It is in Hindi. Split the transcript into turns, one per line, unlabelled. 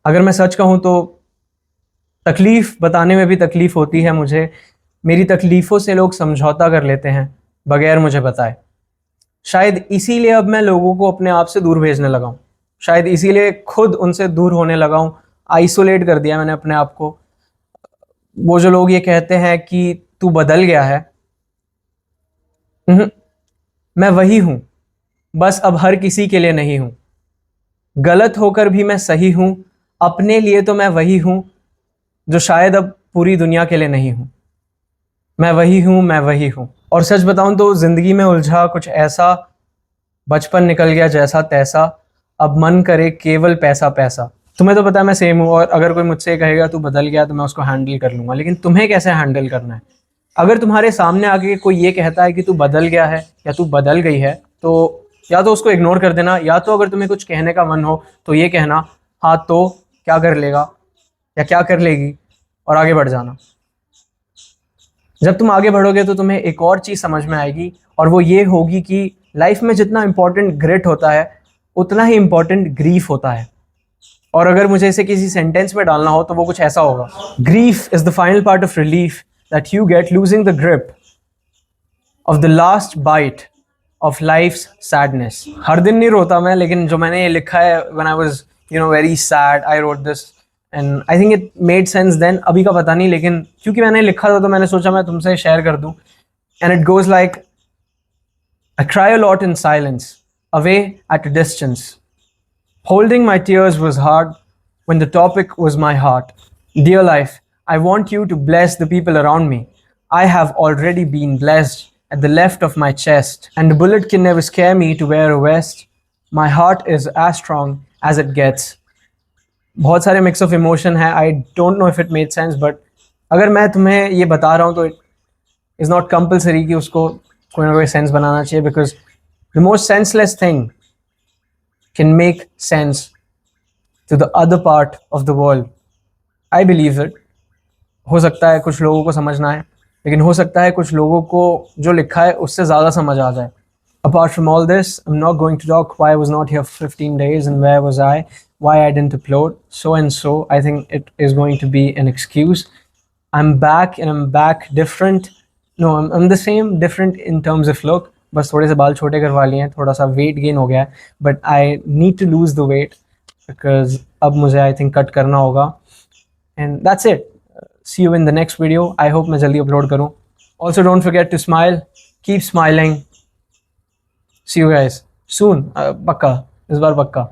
अगर मैं सच कहूँ तो तकलीफ़ बताने में भी तकलीफ़ होती है मुझे। मेरी तकलीफ़ों से लोग समझौता कर लेते हैं बगैर मुझे बताए। शायद इसीलिए अब मैं लोगों को अपने आप से दूर भेजने लगा हूँ। शायद इसीलिए खुद उनसे दूर होने लगा हूँ। आइसोलेट कर दिया मैंने अपने आप को। वो जो लोग ये कहते हैं कि तू बदल गया है, मैं वही हूँ, बस अब हर किसी के लिए नहीं हूँ। गलत होकर भी मैं सही हूँ, अपने लिए तो मैं वही हूँ जो शायद अब पूरी दुनिया के लिए नहीं हूँ। मैं वही हूँ, मैं वही हूँ। और सच बताऊं तो ज़िंदगी में उलझा कुछ ऐसा, बचपन निकल गया जैसा तैसा, अब मन करे केवल पैसा पैसा। तुम्हें तो पता है मैं सेम हूँ, और अगर कोई मुझसे कहेगा तू बदल गया तो मैं उसको हैंडल कर लूँगा, लेकिन तुम्हें कैसे हैंडल करना है? अगर तुम्हारे सामने आके कोई ये कहता है कि तू बदल गया है या तू बदल गई है, तो या तो उसको इग्नोर कर देना, या तो अगर तुम्हें कुछ कहने का मन हो तो ये कहना, हाँ तो क्या कर लेगा या क्या कर लेगी, और आगे बढ़ जाना। जब तुम आगे बढ़ोगे तो तुम्हें एक और चीज़ समझ में आएगी, और वो ये होगी कि लाइफ में जितना इंपॉर्टेंट ग्रिट होता है उतना ही इंपॉर्टेंट ग्रीफ होता है। और अगर मुझे इसे किसी सेंटेंस में डालना हो तो वो कुछ ऐसा होगा: grief is the final part of relief that you get losing the grip of the last bite of life's sadness. हर दिन नहीं रोता मैं, लेकिन जो मैंने ये लिखा है, when I was very sad, I wrote this and I think it made sense then. अभी का पता नहीं, लेकिन क्योंकि मैंने लिखा था तो मैंने सोचा मैं तुमसे शेयर कर दूं। And it goes like, I cry a lot in silence, away at a distance. Holding my tears was hard when the topic was my heart. Dear life, I want you to bless the people around me. I have already been blessed at the left of my chest, and a bullet can never scare me to wear a vest. My heart is as strong as it gets. बहुत सारे मिक्स ऑफ इमोशन है। I don't know if it made sense, but अगर मैं तुम्हें ये बता रहा हूँ तो इट इज़ नॉट कंपल्सरी कि उसको कोई ना कोई सेंस बनाना चाहिए, because the most senseless thing can make sense to the other part of the world. I believe it. हो सकता है कुछ लोगों को समझना है, लेकिन हो सकता है कुछ लोगों को जो लिखा है उससे ज़्यादा समझ आ जाए। Apart from all this, I'm not going to talk why I was not here for 15 days and where was I, why I didn't upload, so and so. I think it is going to be an excuse. I'm back, and I'm back different. No, I'm the same, different in terms of look. बस थोड़े से बाल छोटे करवा लिए हैं, थोड़ा सा वेट गेन हो गया है, but I need to lose the weight because अब मुझे आई थिंक कट करना होगा। And that's it. See you in the next video. I hope मैं जल्दी अपलोड करूँ। Also don't forget to smile, keep smiling. See you guys soon. पक्का, इस बार पक्का।